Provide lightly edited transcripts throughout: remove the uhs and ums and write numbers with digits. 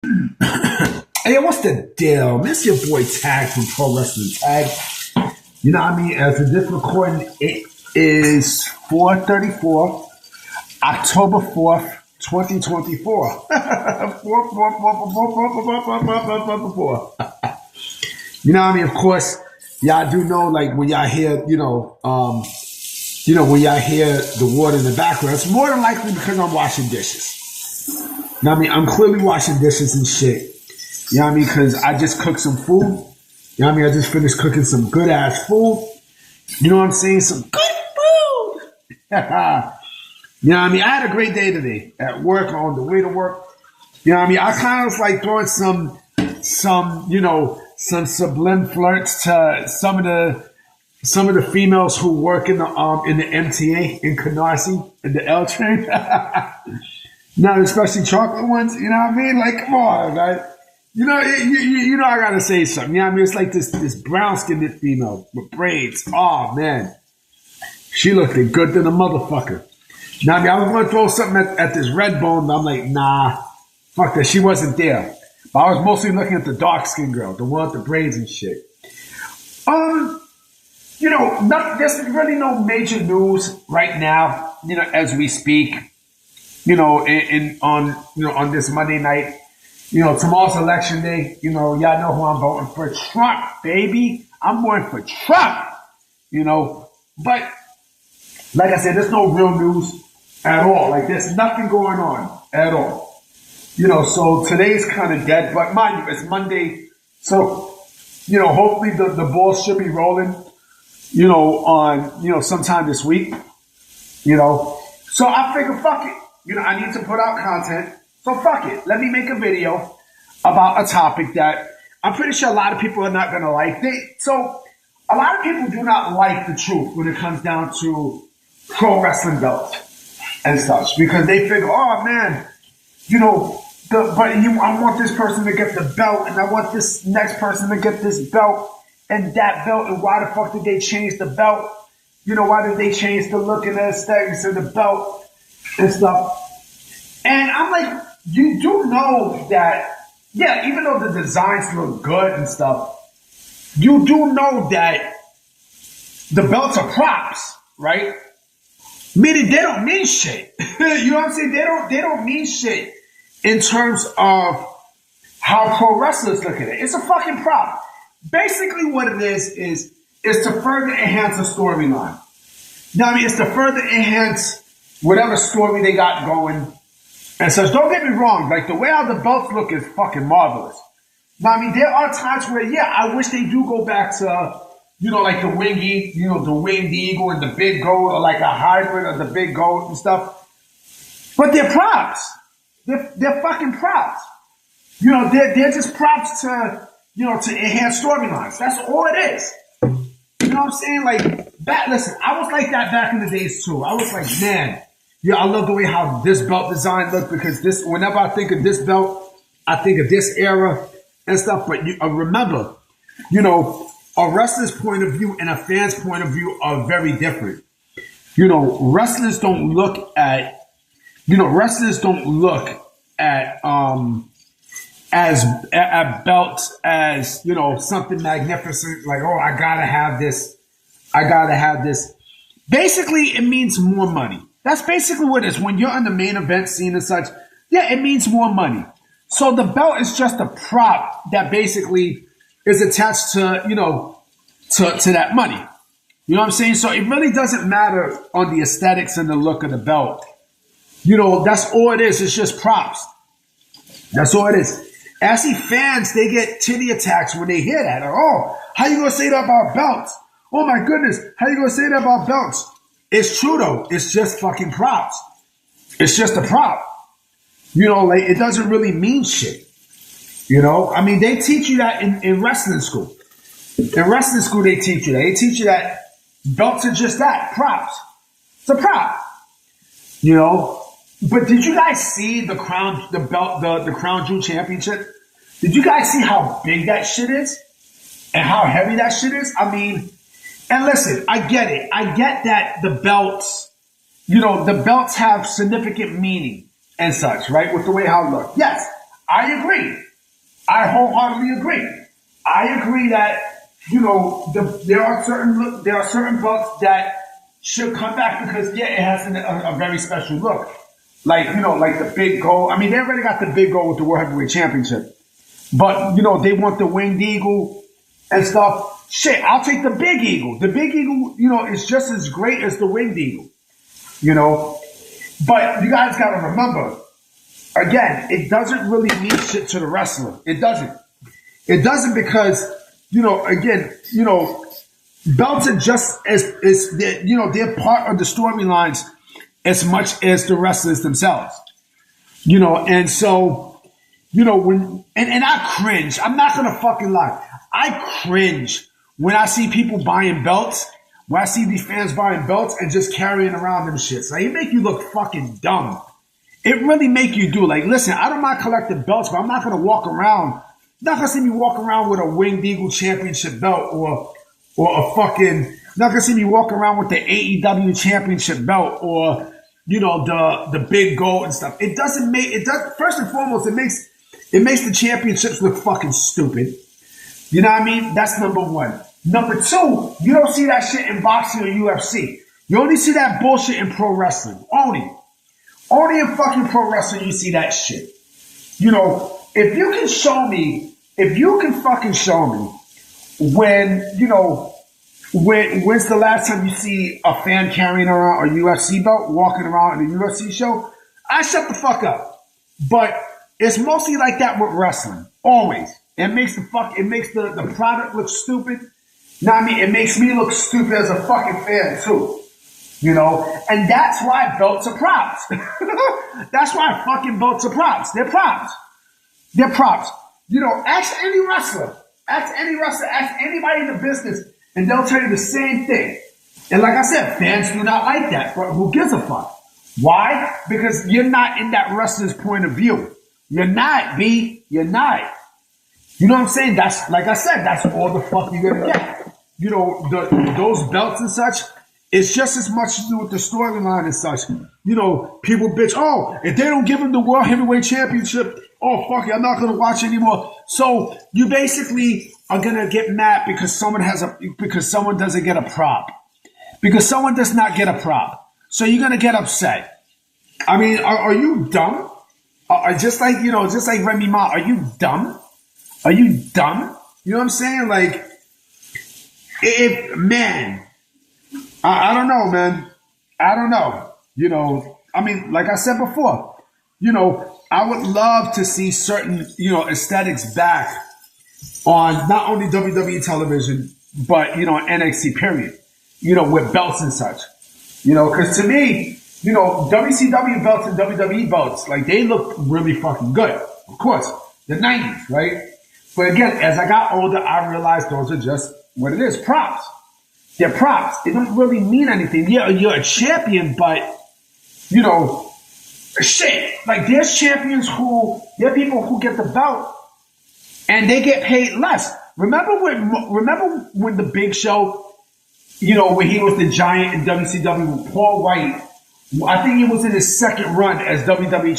Hey, what's the deal? Miss your boy Tag from Pro Wrestling Tag. You know what I mean? As of this recording, it is 4:34, October 4th, 2024. 4. You know what I mean? Of course, y'all do know, like, when y'all hear, when y'all hear the water in the background, it's more than likely because I'm washing dishes. You know what I mean? I'm clearly washing dishes and shit. You know what I mean? Because I just cooked some food. You know what I mean? I just finished cooking some good ass food. You know what I'm saying? Some good food. You know what I mean? I had a great day today at work, on the way to work. You know what I mean? I kind of was like throwing some sublime flirts to some of the females who work in the MTA in Canarsie, in the L train. Not especially chocolate ones, you know what I mean? Like, come on, right? You know, I gotta say something. You know what I mean? It's like this brown-skinned female with braids. Oh, man. She looking good than a motherfucker. You know what I mean? I was gonna throw something at this red bone, but I'm like, nah, fuck that. She wasn't there. But I was mostly looking at the dark-skinned girl, the one with the braids and shit. There's really no major news right now, as we speak. On this Monday night, tomorrow's election day. Y'all know who I'm voting for. Trump, baby. I'm voting for Trump. But like I said, there's no real news at all. Like, there's nothing going on at all. So today's kind of dead, but mind you, it's Monday. So, hopefully the ball should be rolling, on, sometime this week, So I figure, fuck it. I need to put out content. So fuck it. Let me make a video about a topic that I'm pretty sure a lot of people are not going to like. So a lot of people do not like the truth when it comes down to pro wrestling belts and such, because they figure, oh man, I want this person to get the belt, and I want this next person to get this belt and that belt, and why the fuck did they change the belt? Why did they change the look and the aesthetics of the belt and stuff? And I'm like, you do know that, yeah, even though the designs look good and stuff, you do know that the belts are props, right? Meaning they don't mean shit. You know what I'm saying? They don't mean shit in terms of how pro wrestlers look at it. It's a fucking prop. Basically what it is to further enhance a storyline. You know what I mean? It's to further enhance whatever story they got going. And so don't get me wrong, like the way how the belts look is fucking marvelous. Now, I mean, there are times where, yeah, I wish they do go back to, like the winged eagle and the big goat, or like a hybrid of the big goat and stuff. But they're props. They're fucking props. They're just props to enhance storylines. That's all it is. You know what I'm saying? Like, listen, I was like that back in the days too. I was like, man, yeah, I love the way how this belt design looked, because whenever I think of this belt, I think of this era and stuff. But remember, a wrestler's point of view and a fan's point of view are very different. Wrestlers don't look at at belts as, something magnificent, like, oh, I gotta have this. Basically, it means more money. That's basically what it is. When you're on the main event scene and such, yeah, it means more money. So the belt is just a prop that basically is attached to, to that money. You know what I'm saying? So it really doesn't matter on the aesthetics and the look of the belt. That's all it is. It's just props. That's all it is. I see fans, they get titty attacks when they hear that. Like, oh, how you going to say that about belts? Oh my goodness, how you going to say that about belts? It's true though. It's just fucking props. It's just a prop. Like, it doesn't really mean shit. I mean, they teach you that in wrestling school. In wrestling school, they teach you that. They teach you that belts are just that, props. It's a prop. But did you guys see the Crown Jewel Championship? Did you guys see how big that shit is? And how heavy that shit is? I mean, and listen, I get it. I get that the belts, the belts have significant meaning and such, right? With the way how it looks. Yes, I agree. I wholeheartedly agree. I agree that, you know, there are certain belts that should come back because, yeah, it has a very special look. Like, you know, like the big gold. I mean, they already got the big gold with the World Heavyweight Championship. But, you know, they want the winged eagle and stuff. Shit, I'll take the big eagle. The big eagle, you know, is just as great as the winged eagle. You know? But you guys got to remember, again, it doesn't really mean shit to the wrestler. It doesn't. It doesn't because, you know, again, you know, belts are just you know, they're part of the storylines as much as the wrestlers themselves. You know, and so, you know, and I cringe. I'm not going to fucking lie. I cringe when I see people buying belts, when I see these fans buying belts and just carrying around them shits. Like, it make you look fucking dumb. It really make you do. Like, listen, I don't mind collecting belts, but I'm not going to walk around. You're not going to see me walk around with a Winged Eagle Championship belt or a fucking, you're not going to see me walk around with the AEW Championship belt or, you know, the big gold and stuff. It doesn't make, first and foremost, it makes the championships look fucking stupid. You know what I mean? That's number one. Number two, you don't see that shit in boxing or UFC. You only see that bullshit in pro wrestling. Only in fucking pro wrestling you see that shit. You know, if you can fucking show me when, you know, when's the last time you see a fan carrying around a UFC belt, walking around in a UFC show, I shut the fuck up. But it's mostly like that with wrestling. Always. It makes the product look stupid. You know what I mean? It makes me look stupid as a fucking fan too. You know? And that's why belts are props. That's why fucking belts are props. They're props. They're props. You know, ask any wrestler, ask anybody in the business, and they'll tell you the same thing. And like I said, fans do not like that, but who gives a fuck? Why? Because you're not in that wrestler's point of view. You're not, B. You're not. You know what I'm saying? That's, like I said, that's all the fuck you're gonna get. You know, those belts and such, it's just as much to do with the storyline and such. You know, people bitch, oh, if they don't give him the World Heavyweight Championship, oh, fuck it, I'm not going to watch anymore. So you basically are going to get mad because someone doesn't get a prop. Because someone does not get a prop. So you're going to get upset. I mean, are you dumb? Just like Remy Ma, are you dumb? Are you dumb? You know what I'm saying? Like, I don't know, man. I don't know. You know, I mean, like I said before, you know, I would love to see certain, you know, aesthetics back on not only WWE television, but, you know, NXT period, you know, with belts and such, you know, because to me, you know, WCW belts and WWE belts, like, they look really fucking good. Of course, the 90s, right? But again, as I got older, I realized those are just what it is, props. They're props. They don't really mean anything. Yeah, you're a champion, but, you know, shit. Like, there's champions there are people who get the belt and they get paid less. Remember when the Big Show, you know, when he was the giant in WCW with Paul White, I think he was in his second run as WCW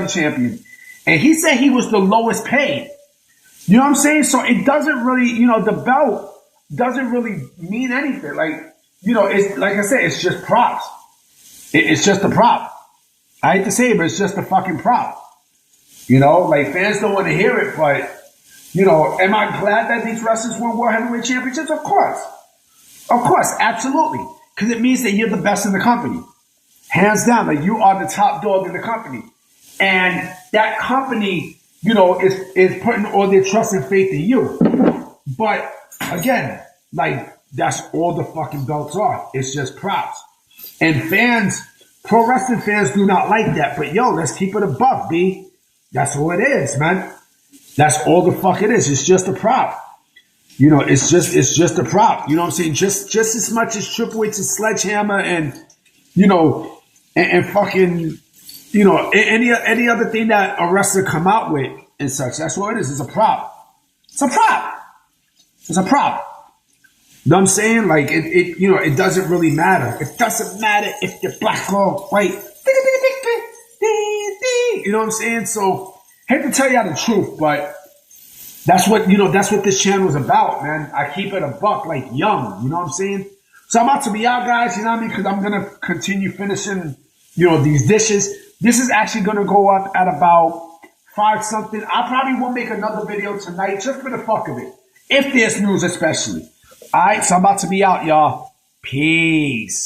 champion. And he said he was the lowest paid. You know what I'm saying? So it doesn't really, you know, the belt doesn't really mean anything. Like, you know, it's like I said, it's just props. It's just a prop. I hate to say it, but it's just a fucking prop. You know, like, fans don't want to hear it, but, you know, am I glad that these wrestlers won World Heavyweight Championships? Of course. Of course, absolutely. Because it means that you're the best in the company. Hands down, like, you are the top dog in the company. And that company, you know, is putting all their trust and faith in you. But, again, like, that's all the fucking belts are. It's just props. And fans, pro wrestling fans do not like that. But, yo, let's keep it a buck, B. That's all it is, man. That's all the fuck it is. It's just a prop. You know, it's just a prop. You know what I'm saying? Just as much as Triple H's Sledgehammer and, you know, and fucking, you know, any other thing that a wrestler come out with and such. That's what it is. It's a prop. It's a prop. It's a prop. You know what I'm saying? Like, it you know, it doesn't really matter. It doesn't matter if you're black or white. You know what I'm saying? So, Hate to tell y'all the truth, but that's what, that's what this channel is about, man. I keep it a buck, like young, you know what I'm saying? So I'm about to be out, guys, you know what I mean? Because I'm going to continue finishing, these dishes. This is actually going to go up at about 5 something. I probably will make another video tonight just for the fuck of it. If there's news, especially. All right, so I'm about to be out, y'all. Peace.